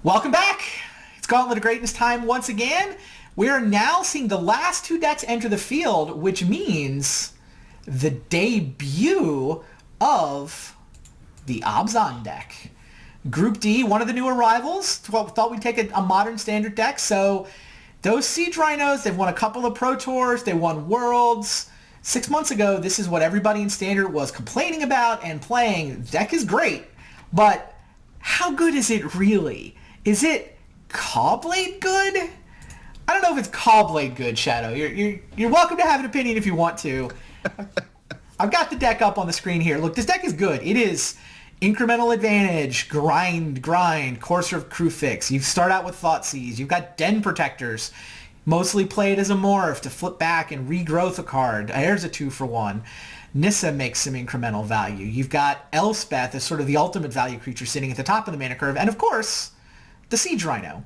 Welcome back. It's Gauntlet of Greatness time once again. We are now seeing the last two decks enter the field, which means the debut of the Abzan deck. Group D, one of the new arrivals. Thought we'd take a modern standard deck. So those Siege Rhinos, they've won a couple of Pro Tours. They won Worlds. 6 months ago, this is what everybody in Standard was complaining about and playing. The deck is great, but how good is it really? Is it Caw-Blade good? I don't know if it's Caw-Blade good, Shadow. You're welcome to have an opinion if you want to. I've got the deck up on the screen here. Look, this deck is good. It is incremental advantage, grind, Courser of Crufix. You start out with Thoughtseize. You've got Den Protectors. Mostly play it as a morph to flip back and regrowth a card. There's a 2-for-1. Nissa makes some incremental value. You've got Elspeth as sort of the ultimate value creature sitting at the top of the mana curve. And of course, the Siege Rhino.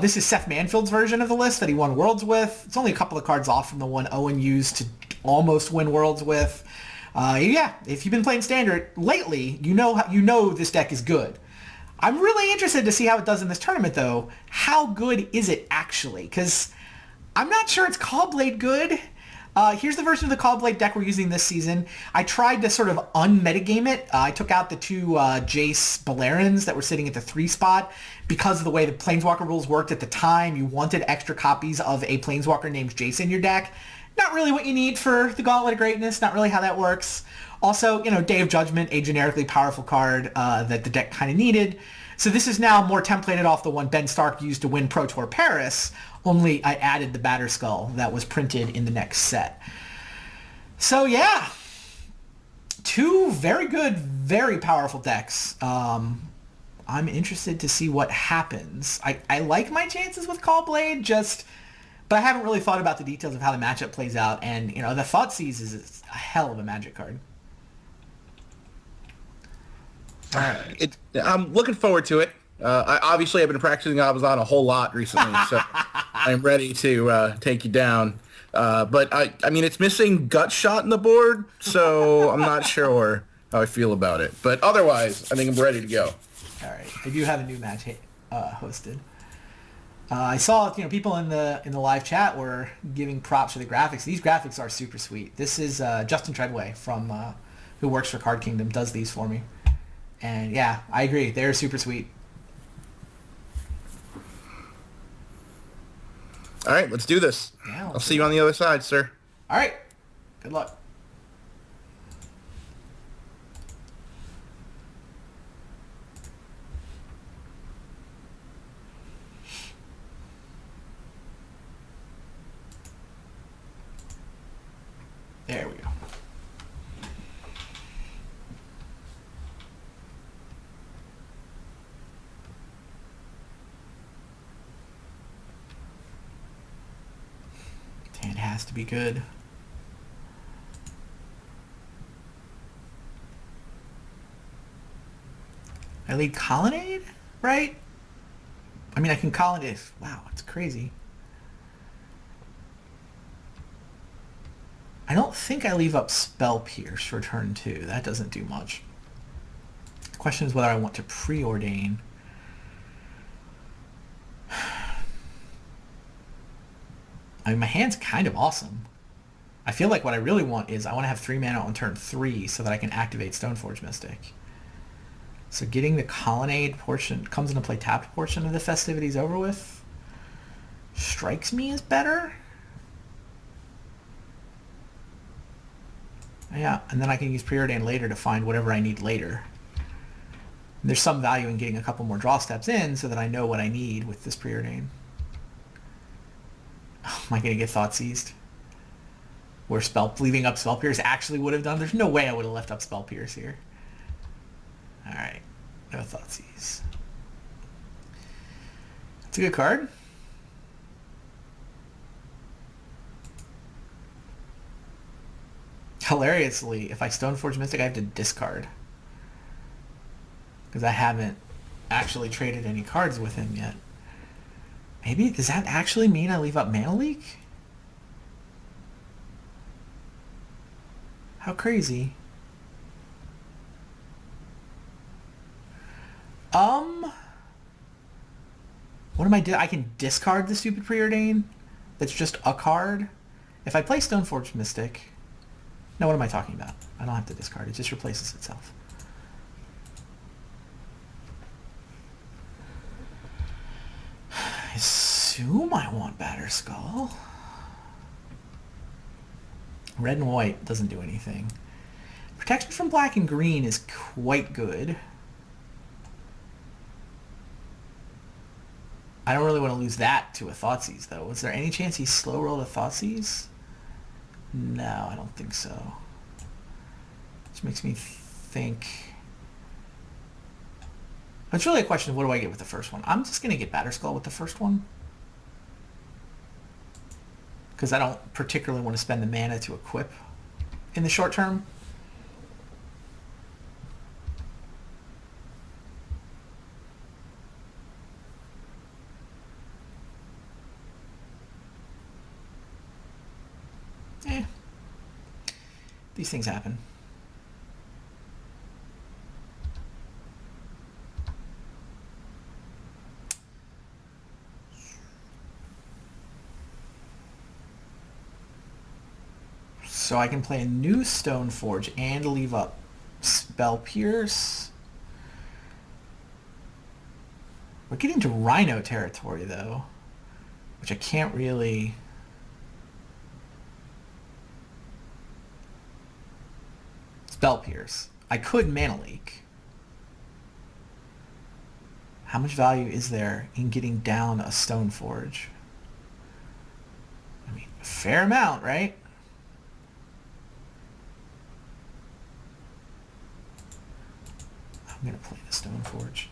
This is Seth Manfield's version of the list that he won Worlds with. It's only a couple of cards off from the one Owen used to almost win Worlds with. Yeah, if you've been playing Standard lately, you know this deck is good. I'm really interested to see how it does in this tournament, though. How good is it actually? Because I'm not sure it's Caw-Blade good. Here's the version of the Caw-Blade deck we're using this season. I tried to sort of unmetagame it. I took out the two Jace Balerins that were sitting at the 3 spot because of the way the Planeswalker rules worked at the time. You wanted extra copies of a Planeswalker named Jace in your deck. Not really what you need for the Gauntlet of Greatness. Not really how that works. Also, Day of Judgment, a generically powerful card that the deck kind of needed. So this is now more templated off the one Ben Stark used to win Pro Tour Paris, only I added the Batterskull that was printed in the next set. So yeah, two very good, very powerful decks. I'm interested to see what happens. I like my chances with Caw-Blade, but I haven't really thought about the details of how the matchup plays out. And, the Thoughtseize is a hell of a Magic card. All right. I'm looking forward to it. I've been practicing Abzan a whole lot recently, so I'm ready to take you down. But it's missing Gut Shot in the board, so I'm not sure how I feel about it. But otherwise, I think I'm ready to go. All right. I do have a new match hosted. I saw people in the live chat were giving props for the graphics. These graphics are super sweet. This is Justin Treadway from who works for Card Kingdom, does these for me. And yeah, I agree. They're super sweet. All right, let's do this. Yeah, I'll see you on the other side, sir. All right. Good luck. There we go. It has to be good. I lead Colonnade, right? I can Colonnade. Wow, it's crazy. I don't think I leave up Spell Pierce for turn 2. That doesn't do much. The question is whether I want to preordain. My hand's kind of awesome. I feel like what I really want is I want to have 3 mana on turn 3 so that I can activate Stoneforge Mystic. So getting the Colonnade portion, comes into play tapped portion of the Festivities over with, strikes me as better. Yeah, and then I can use Preordain later to find whatever I need later. And there's some value in getting a couple more draw steps in so that I know what I need with this Preordain. Oh, am I going to get Thoughtseized? Where leaving up Spell Pierce actually would have done? There's no way I would have left up Spell Pierce here. Alright, no Thoughtseize. It's a good card. Hilariously, if I Stoneforge Mystic, I have to discard. Because I haven't actually traded any cards with him yet. Maybe, does that actually mean I leave up Mana Leak? How crazy. am I I can discard the stupid Preordain. That's just a card. If I play Stoneforge Mystic... No, what am I talking about? I don't have to discard. It just replaces itself. I assume I want Batterskull. Red and white doesn't do anything. Protection from black and green is quite good. I don't really want to lose that to a Thoughtseize, though. Was there any chance he slow rolled a Thoughtseize? No, I don't think so. Which makes me think... It's really a question of what do I get with the first one. I'm just going to get Batterskull with the first one. Because I don't particularly want to spend the mana to equip in the short term. These things happen. So I can play a new Stoneforge and leave up Spell Pierce. We're getting to Rhino territory, though, which I can't really... Spell Pierce. I could Mana Leak. How much value is there in getting down a Stoneforge? I mean, a fair amount, right? I'm going to play the Stoneforge.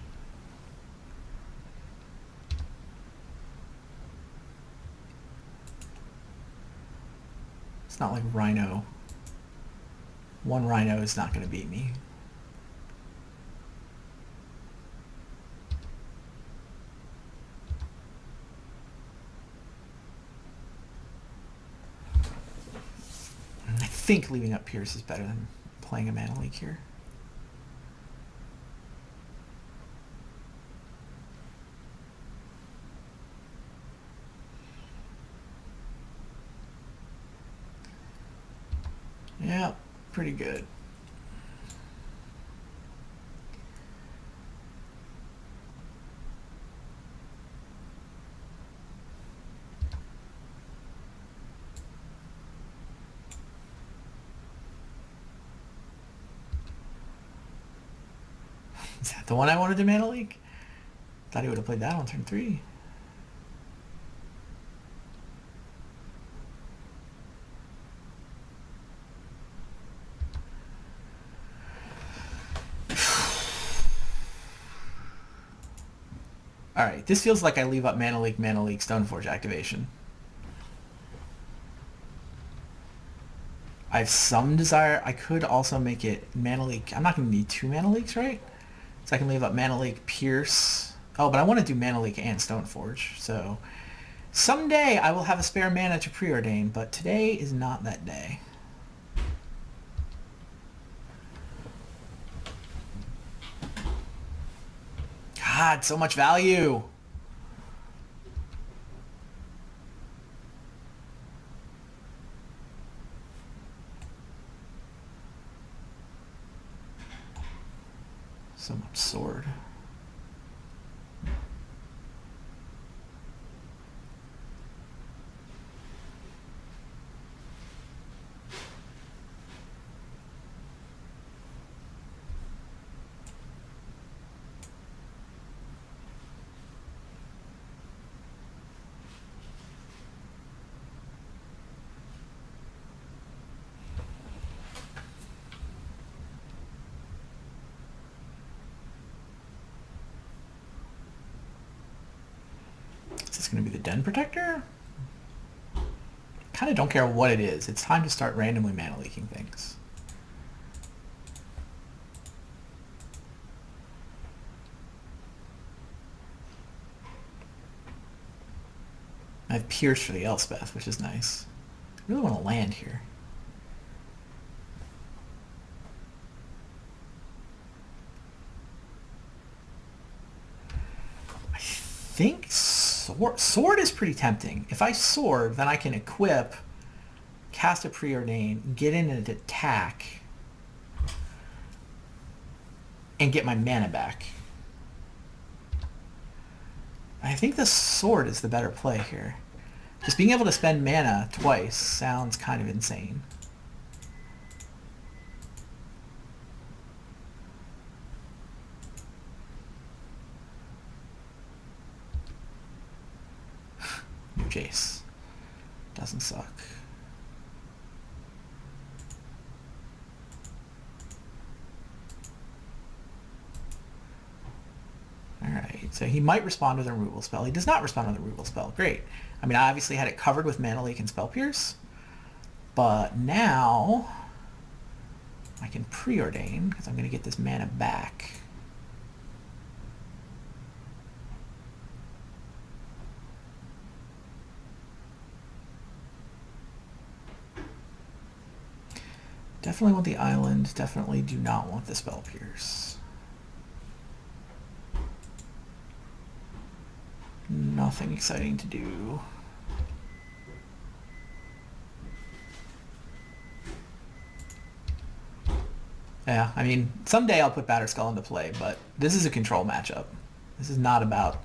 It's not like Rhino. One Rhino is not going to beat me. I think leaving up Pierce is better than playing a Mana Leak here. Yeah, pretty good. Is that the one I wanted to Mana Leak? Thought he would have played that on turn 3. Alright, this feels like I leave up Mana Leak, Stoneforge activation. I have some desire. I could also make it Mana Leak. I'm not going to need 2 Mana Leaks, right? So I can leave up Mana Leak, Pierce. Oh, but I want to do Mana Leak and Stoneforge. So someday I will have a spare mana to preordain, but today is not that day. God, so much value. So much sword. Is this going to be the Den Protector? Kind of don't care what it is. It's time to start randomly mana leaking things. I have Pierce for the Elspeth, which is nice. I really want to land here. I think so. Sword is pretty tempting. If I sword, then I can equip, cast a preordain, get in and attack, and get my mana back. I think the sword is the better play here. Just being able to spend mana twice sounds kind of insane. New Jace. Doesn't suck. Alright, so he might respond with a removal spell. He does not respond with a removal spell. Great. I mean, I obviously had it covered with Mana Leak and Spell Pierce. But now I can preordain because I'm going to get this mana back. Definitely want the island. Definitely do not want the Spell Pierce. Nothing exciting to do. Yeah, I mean, someday I'll put Batterskull into play, but this is a control matchup. This is not about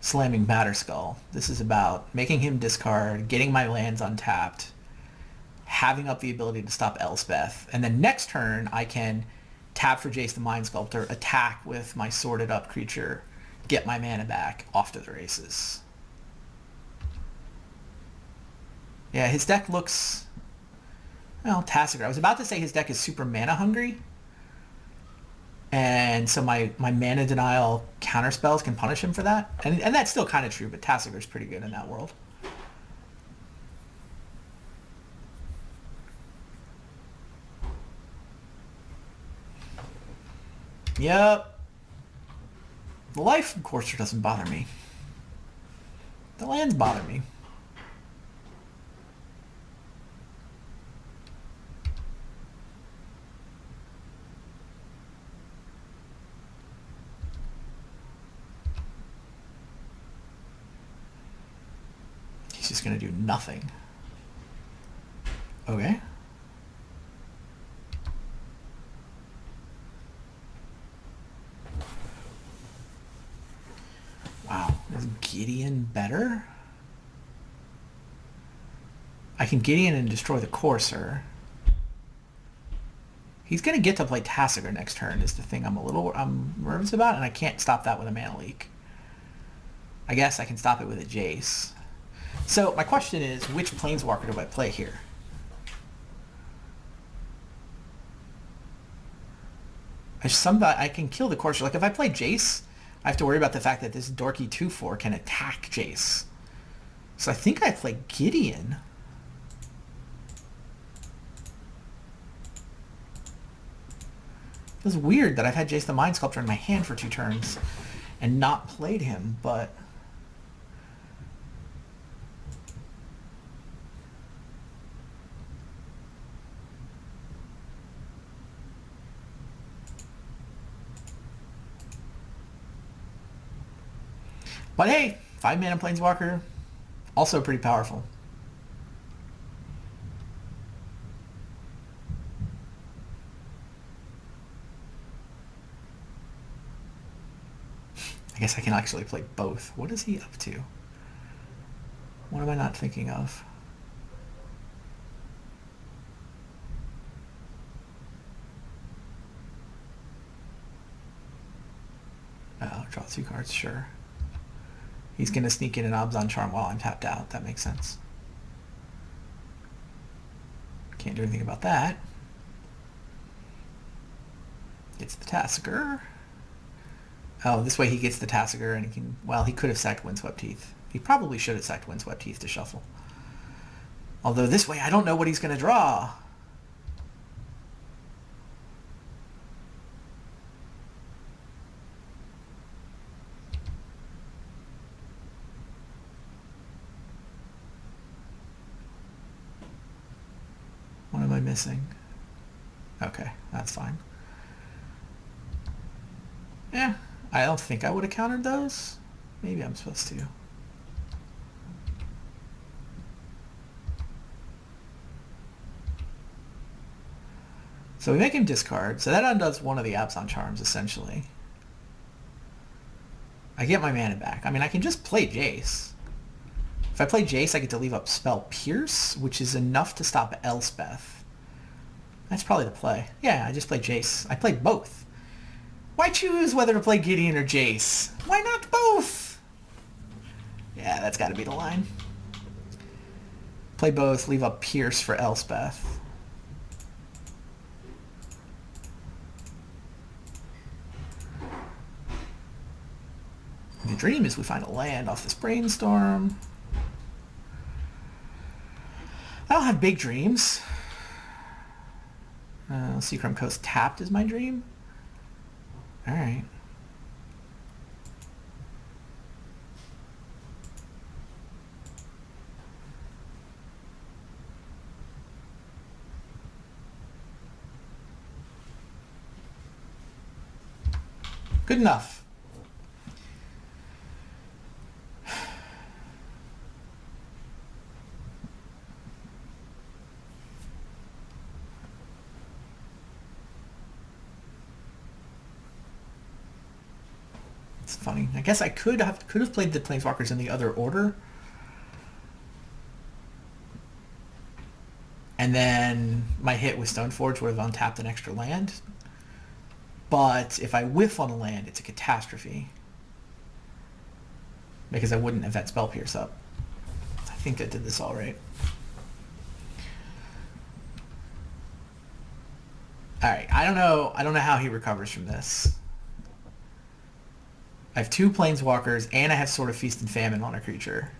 slamming Batterskull. This is about making him discard, getting my lands untapped, having up the ability to stop Elspeth, and then next turn I can tap for Jace the Mind Sculptor, attack with my sorted up creature, get my mana back, off to the races. Yeah, his deck looks... Well, Tassiger. I was about to say his deck is super mana hungry. And so my mana denial counter spells can punish him for that. And that's still kind of true, but Tassiger's pretty good in that world. Yep. The life from Courser doesn't bother me. The lands bother me. He's just going to do nothing. Okay. Wow, is Gideon better? I can Gideon and destroy the Courser. He's going to get to play Tassiger next turn is the thing I'm nervous about, and I can't stop that with a Mana Leak. I guess I can stop it with a Jace. So my question is, which Planeswalker do I play here? I can kill the Courser. Like if I play Jace, I have to worry about the fact that this dorky 2/4 can attack Jace. So I think I play Gideon. It was weird that I've had Jace the Mind Sculptor in my hand for 2 turns and not played him, but... But hey, 5-mana Planeswalker, also pretty powerful. I guess I can actually play both. What is he up to? What am I not thinking of? Oh, draw 2 cards, sure. He's going to sneak in an Abzan Charm while I'm tapped out. That makes sense. Can't do anything about that. Gets the Tassiger. Oh, this way he gets the Tassiger and he can... Well, he could have sacked Windswept Teeth. He probably should have sacked Windswept Teeth to shuffle. Although this way I don't know what he's going to draw. What am I missing? Okay, that's fine. Yeah, I don't think I would have countered those. Maybe I'm supposed to. So we make him discard. So that undoes one of the Abzan charms, essentially. I get my mana back. I mean, I can just play Jace. If I play Jace, I get to leave up Spell Pierce, which is enough to stop Elspeth. That's probably the play. Yeah, I just played Jace. I played both. Why choose whether to play Gideon or Jace? Why not both? Yeah, that's got to be the line. Play both, leave up Pierce for Elspeth. The dream is we find a land off this brainstorm. I don't have big dreams. Seacrum Coast tapped is my dream. Alright. Good enough. It's funny. I guess I could have played the Planeswalkers in the other order. And then my hit with Stoneforge would have untapped an extra land. But if I whiff on a land, it's a catastrophe. Because I wouldn't have had Spell Pierce up. I think I did this all right. Alright, I don't know how he recovers from this. I have 2 Planeswalkers, and I have Sword of Feast and Famine on a creature.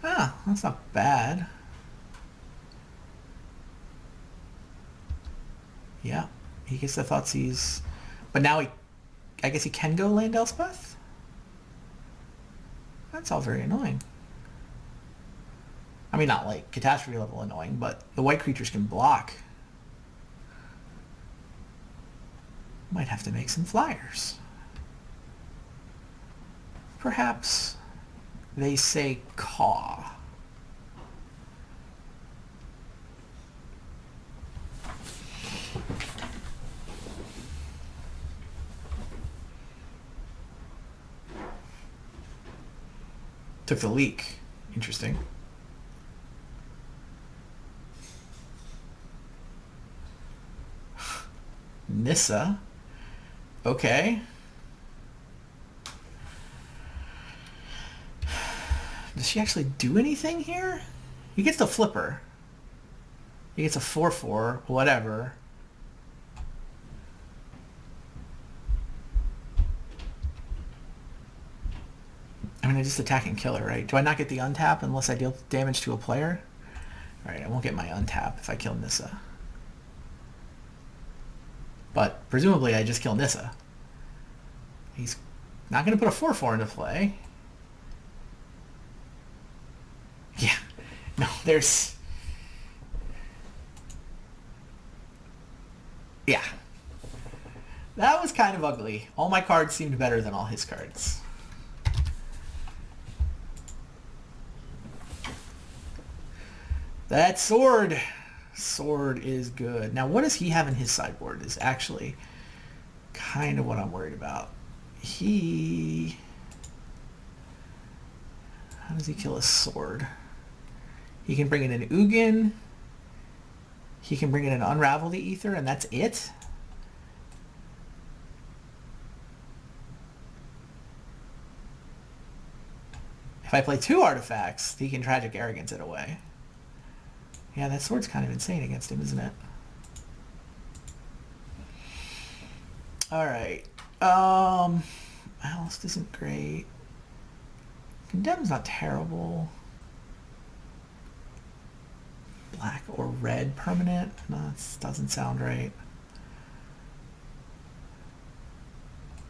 Ah, that's not bad. Yeah, he gets the Thoughtseize. But now I guess he can go land Elspeth? That's all very annoying. I mean, not like catastrophe level annoying, but the white creatures can block. Might have to make some flyers. Perhaps they say caw. Took the leak. Interesting. Nissa. Okay. Does she actually do anything here? He gets the flipper. He gets a 4/4, whatever. I mean, I just attack and kill her, right? Do I not get the untap unless I deal damage to a player? Alright, I won't get my untap if I kill Nissa. But presumably I just kill Nissa. He's not going to put a 4/4 into play. Yeah. No, there's... Yeah. That was kind of ugly. All my cards seemed better than all his cards. That sword. Sword is good. Now, what does he have in his sideboard is actually kind of what I'm worried about. How does he kill a sword? He can bring in an Ugin. He can bring in an Unravel the Ether, and that's it? If I play 2 artifacts, he can Tragic Arrogance it away. Yeah, that sword's kind of insane against him, isn't it? Alright. Ballast isn't great. Condemn's not terrible. Black or red permanent? No, that doesn't sound right.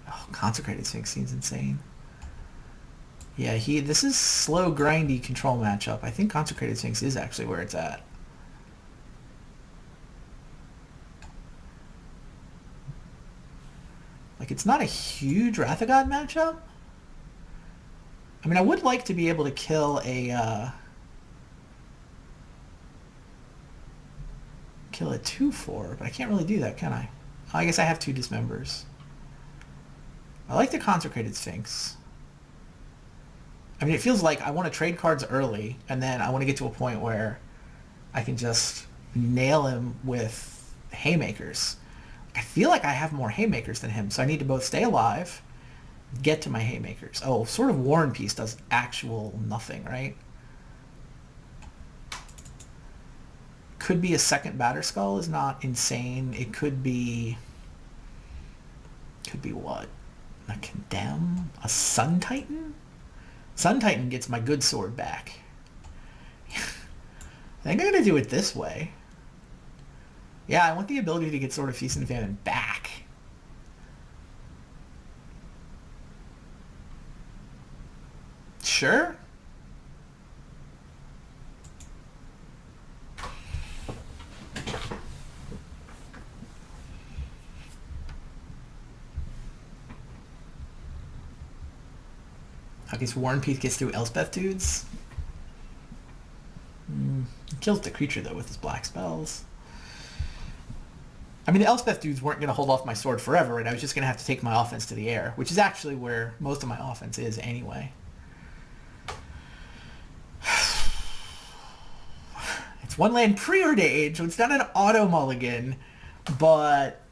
Oh, Consecrated Sphinx seems insane. Yeah, this is slow, grindy control matchup. I think Consecrated Sphinx is actually where it's at. Like, it's not a huge Wrath of God matchup. I mean, I would like to be able to kill a kill a 2/4, but I can't really do that, can I? Oh, I guess I have 2 dismembers. I like the Consecrated Sphinx. I mean, it feels like I want to trade cards early, and then I want to get to a point where I can just nail him with haymakers. I feel like I have more haymakers than him, so I need to both stay alive, get to my haymakers. Oh, Sword of War and Peace does actual nothing, right? Could be a second Batterskull is not insane. It could be... Could be what? A Condemn? A Sun Titan? Sun Titan gets my good sword back. I think I'm going to do it this way. Yeah, I want the ability to get Sword of Feast and Famine back. Sure. I guess War and Peace gets through Elspeth dudes. He kills the creature, though, with his black spells. I mean, the Elspeth dudes weren't going to hold off my sword forever, right? I was just going to have to take my offense to the air, which is actually where most of my offense is anyway. It's 1 land preordained, so it's not an auto mulligan, but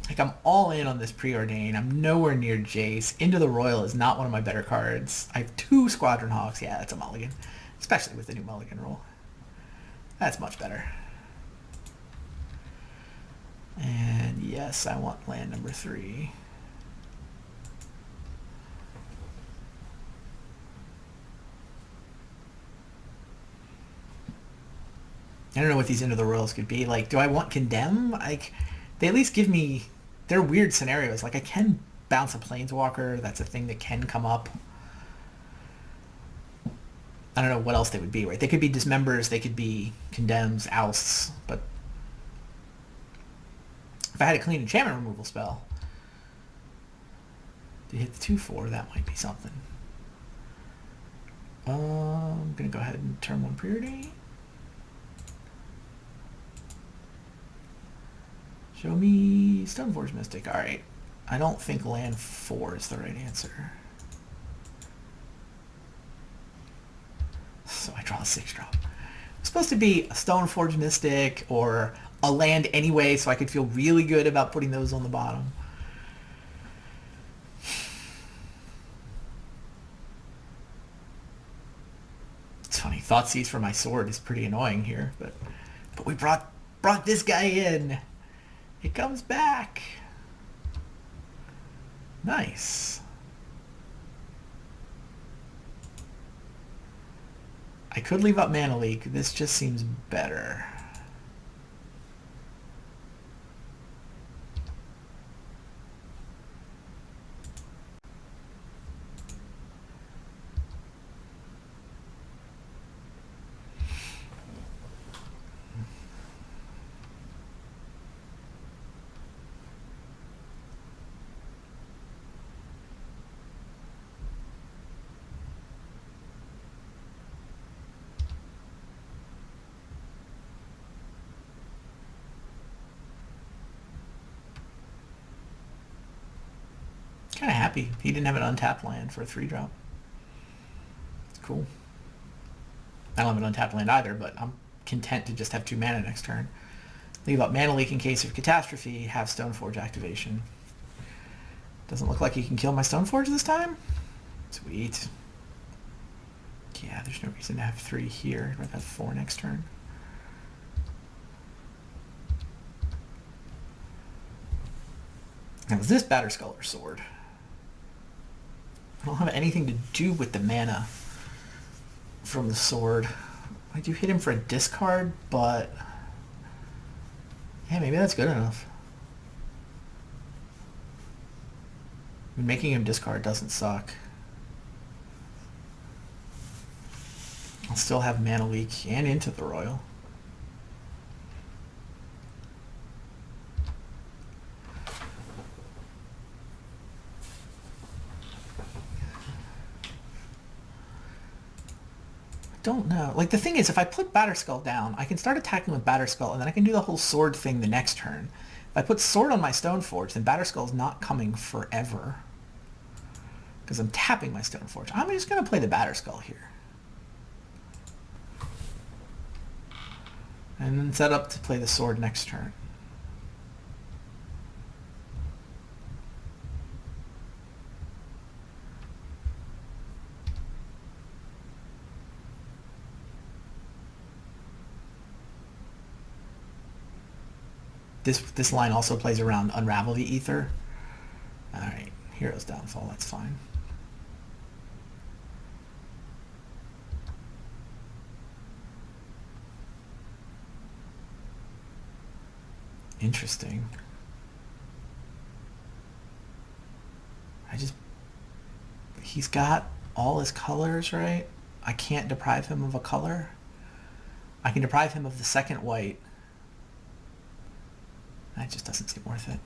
like I'm all in on this preordain. I'm nowhere near Jace. Into the Royal is not one of my better cards. I have 2 Squadron Hawks. Yeah, that's a mulligan, especially with the new mulligan rule. That's much better. And yes, I want land number 3. I don't know what these Into the Royals could be. Like, do I want Condemn? Like, they at least give me... They're weird scenarios. Like, I can bounce a Planeswalker. That's a thing that can come up. I don't know what else they would be, right? They could be Dismembers. They could be Condemns, Ousts. But if I had a clean enchantment removal spell to hit the 2/4, that might be something. I'm going to go ahead and turn 1 Preordain. Show me Stoneforge Mystic. Alright. I don't think land 4 is the right answer. So I draw a 6-drop. It's supposed to be a Stoneforge Mystic or a land anyway, so I could feel really good about putting those on the bottom. It's funny. Thoughtseize for my sword is pretty annoying here, but we brought this guy in. It comes back. Nice. I could leave up Mana Leak. This just seems better. Kind of happy he didn't have an untapped land for a 3-drop. Cool. I don't have an untapped land either, but I'm content to just have 2 mana next turn. Leave up Mana Leak in case of catastrophe, have Stoneforge activation. Doesn't look like he can kill my Stoneforge this time. Sweet. Yeah, there's no reason to have 3 here. I'd have 4 next turn. Now, is this Batterskull or Sword? I don't have anything to do with the mana from the sword. I do hit him for a discard, but yeah, maybe that's good enough. I mean, making him discard doesn't suck. I'll still have Mana Leak and Into the Royal. don't know. Like, the thing is, if I put Batterskull down, I can start attacking with Batterskull, and then I can do the whole sword thing the next turn. If I put sword on my Stoneforge, then Batterskull's not coming forever. Because I'm tapping my Stoneforge. I'm just going to play the Batterskull here. And then set up to play the sword next turn. This line also plays around Unravel the Ether. Alright, Hero's Downfall, that's fine. Interesting. He's got all his colors, right? I can't deprive him of a color. I can deprive him of the second white. That just doesn't seem worth it.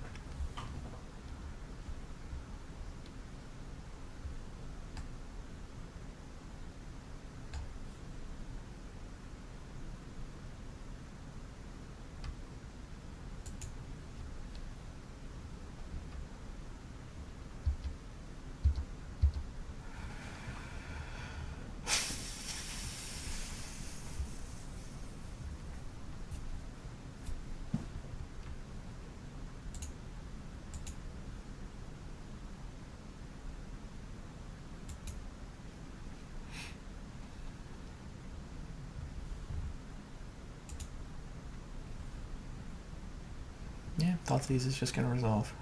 Yeah, thought these is just going to resolve.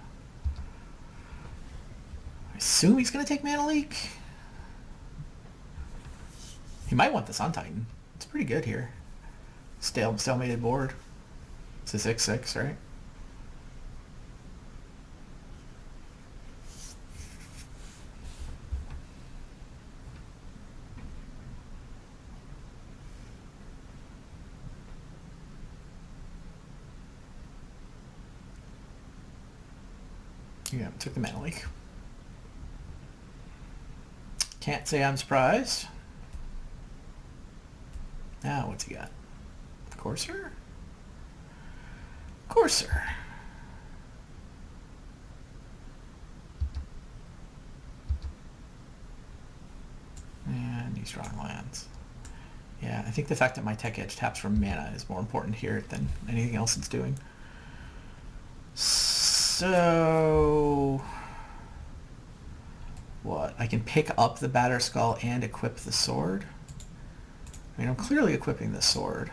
I assume he's going to take Mana Leak. He might want the Sun Titan. It's pretty good here. Stalemated board. It's a 6/6, right? Yeah, took the Mana Leak. Can't say I'm surprised. Now, what's he got? Courser? Courser. And these strong lands. Yeah, I think the fact that my Tech Edge taps for mana is more important here than anything else it's doing. So... what? I can pick up the Batterskull and equip the sword? I mean, I'm clearly equipping the sword.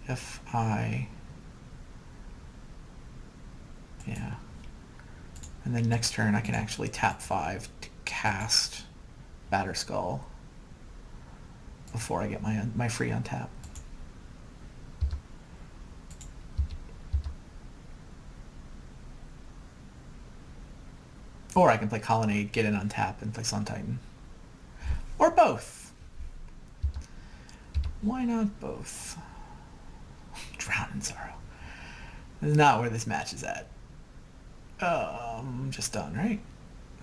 If I... yeah. And then next turn I can actually tap 5 to cast Batterskull before I get my free untap. Or I can play Colonnade, get an untap, and play Sun Titan. Or both. Why not both? Drown in Sorrow. This is not where this match is at. Just done, right?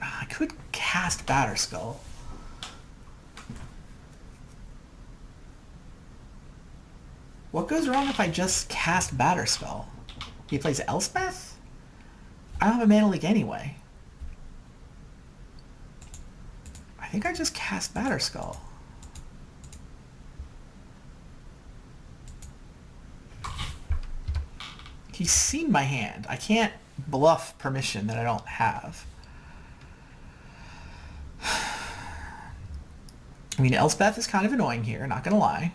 I could cast Batterskull. What goes wrong if I just cast Batterskull? He plays Elspeth? I don't have a Mana Leak anyway. I think I just cast Batterskull. He's seen my hand. I can't bluff permission that I don't have. I mean, Elspeth is kind of annoying here, not gonna lie.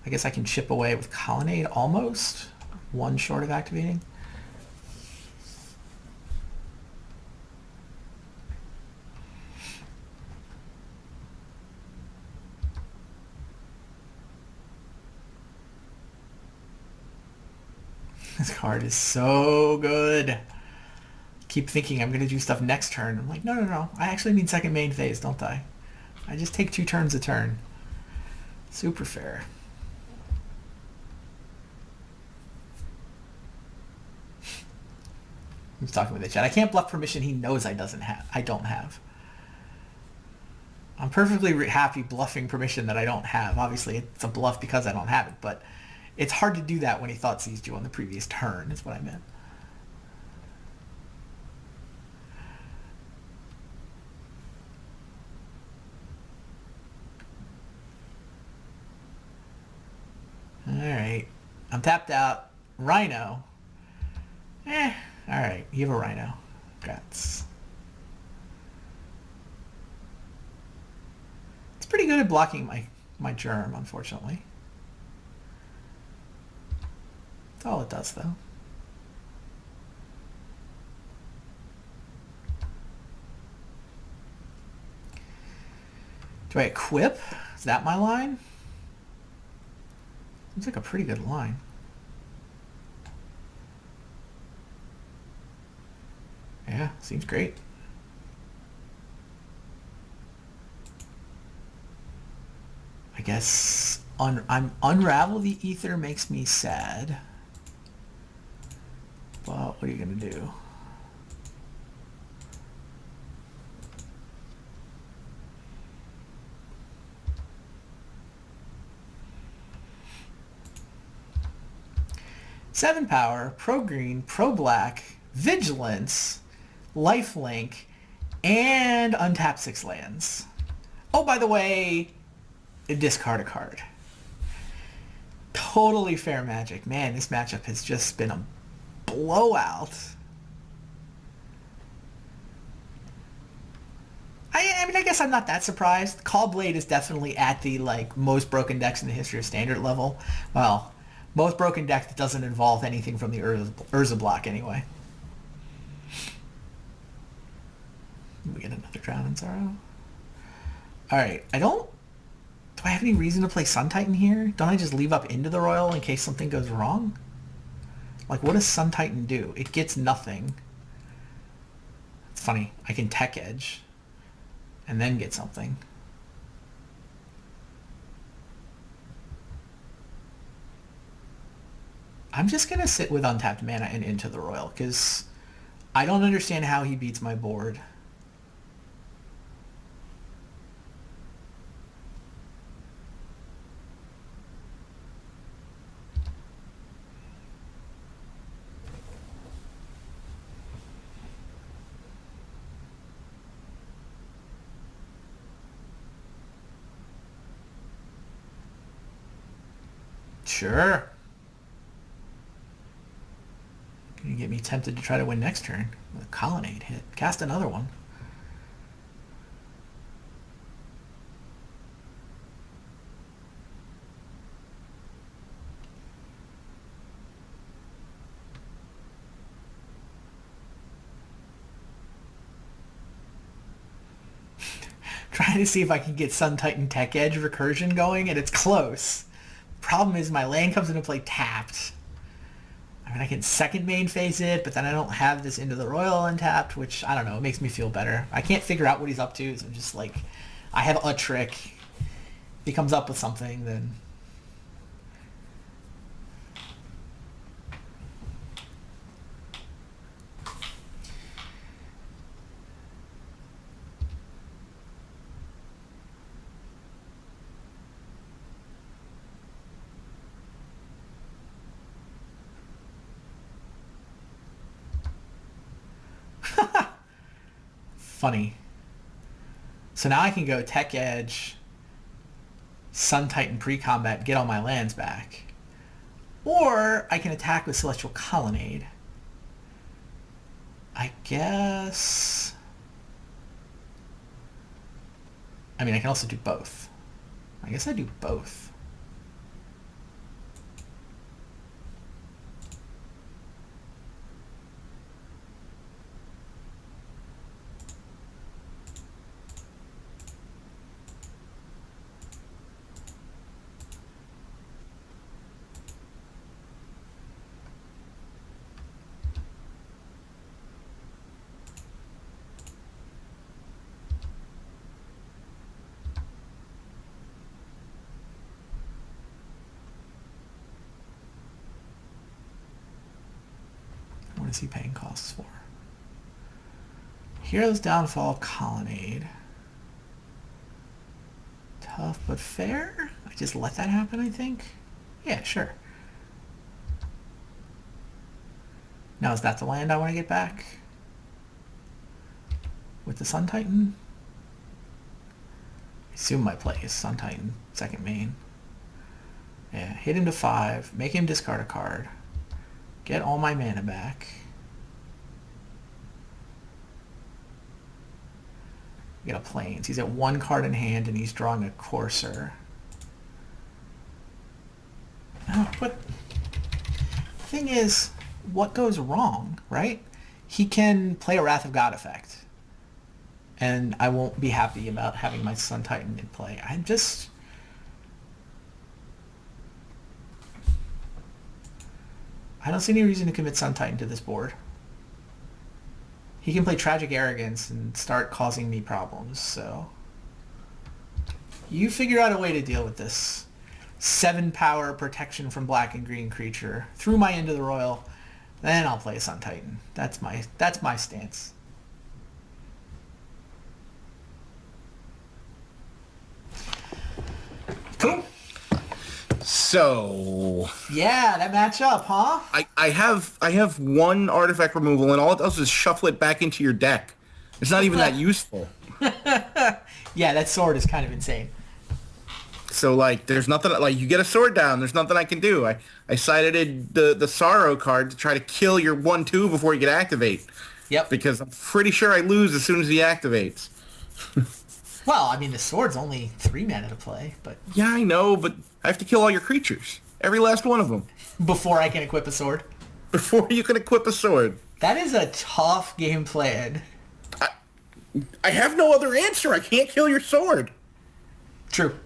I guess I can chip away with Colonnade almost. One short of activating. This card is so good. Keep thinking I'm going to do stuff next turn. I'm like, no, no, no. I actually mean second main phase, don't I? I just take 2 turns a turn. Super fair. He's talking with the chat. I can't bluff permission he knows I don't have. I'm perfectly happy bluffing permission that I don't have. Obviously, it's a bluff because I don't have it, but it's hard to do that when he thought seized you on the previous turn, is what I meant. Alright. I'm tapped out. Rhino. Alright. You have a Rhino. Guts. It's pretty good at blocking my germ, unfortunately. That's all it does, though. Do I equip? Is that my line? Seems like a pretty good line. Yeah, seems great. I guess unravel the ether makes me sad. But what are you gonna do? Seven power, pro green, pro black, vigilance, lifelink, and untap 6 lands. Oh, by the way, discard a card. Totally fair magic. Man, this matchup has just been a blowout. I mean, I guess I'm not that surprised. Callblade is definitely at the most broken decks in the history of Standard level. Well, most broken deck that doesn't involve anything from the Urza block anyway. We get another Drown in Sorrow. Alright, do I have any reason to play Sun Titan here? Don't I just leave up into the Royal in case something goes wrong? Like, what does Sun Titan do? It gets nothing. It's funny. I can Tech Edge and then get something. I'm just going to sit with untapped mana and into the Royal, because I don't understand how he beats my board. Sure. Gonna get me tempted to try to win next turn with a Colonnade hit. Cast another one. Trying to see if I can get Sun Titan Tech Edge recursion going, and it's close. Problem is my land comes into play tapped. I mean, I can second main phase it, but then I don't have this Into the Royal untapped, which, I don't know, it makes me feel better. I can't figure out what he's up to, so I'm just like, I have a trick. If he comes up with something, then... Funny. So now I can go Tech Edge, Sun Titan pre-combat, get all my lands back. Or I can attack with Celestial Colonnade. I guess... I mean, I can also do both. I guess I do both. What is he paying costs for? Hero's Downfall, Colonnade. Tough but fair? I just let that happen, I think? Yeah, sure. Now is that the land I want to get back? With the Sun Titan? I assume my play is Sun Titan, second main. Yeah, hit him to 5, make him discard a card. Get all my mana back. Get a Plains. He's at 1 card in hand and he's drawing a Courser. Oh, but the thing is, what goes wrong, right? He can play a Wrath of God effect. And I won't be happy about having my Sun Titan in play. I don't see any reason to commit Sun Titan to this board. He can play Tragic Arrogance and start causing me problems, so... You figure out a way to deal with this. 7 power protection from black and green creature through my End of the Royal, then I'll play Sun Titan. That's my stance. Cool. So yeah, that match up, huh? I have 1 artifact removal, and all it does is shuffle it back into your deck. It's not even that useful. Yeah, that sword is kind of insane. So like, there's nothing like you get a sword down. There's nothing I can do. I sided the Sorrow card to try to kill your 1/2 before you can activate. Yep. Because I'm pretty sure I lose as soon as he activates. Well, I mean, the sword's only 3 mana to play, but... Yeah, I know, but I have to kill all your creatures. Every last one of them. Before I can equip a sword? Before you can equip a sword. That is a tough game plan. I have no other answer. I can't kill your sword. True.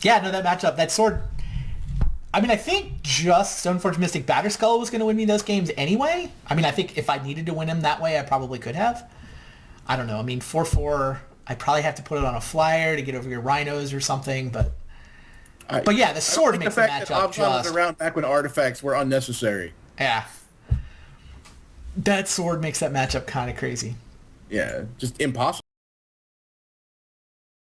Yeah, no, that matchup, that sword... I mean, I think just Stoneforge Mystic Batterskull was going to win me those games anyway. I mean, I think if I needed to win them that way, I probably could have. I don't know. I mean, 4/4... I'd probably have to put it on a flyer to get over your rhinos or something, but yeah, the sword makes the matchup just... was around back when artifacts were unnecessary. Yeah. That sword makes that matchup kind of crazy. Yeah, just impossible.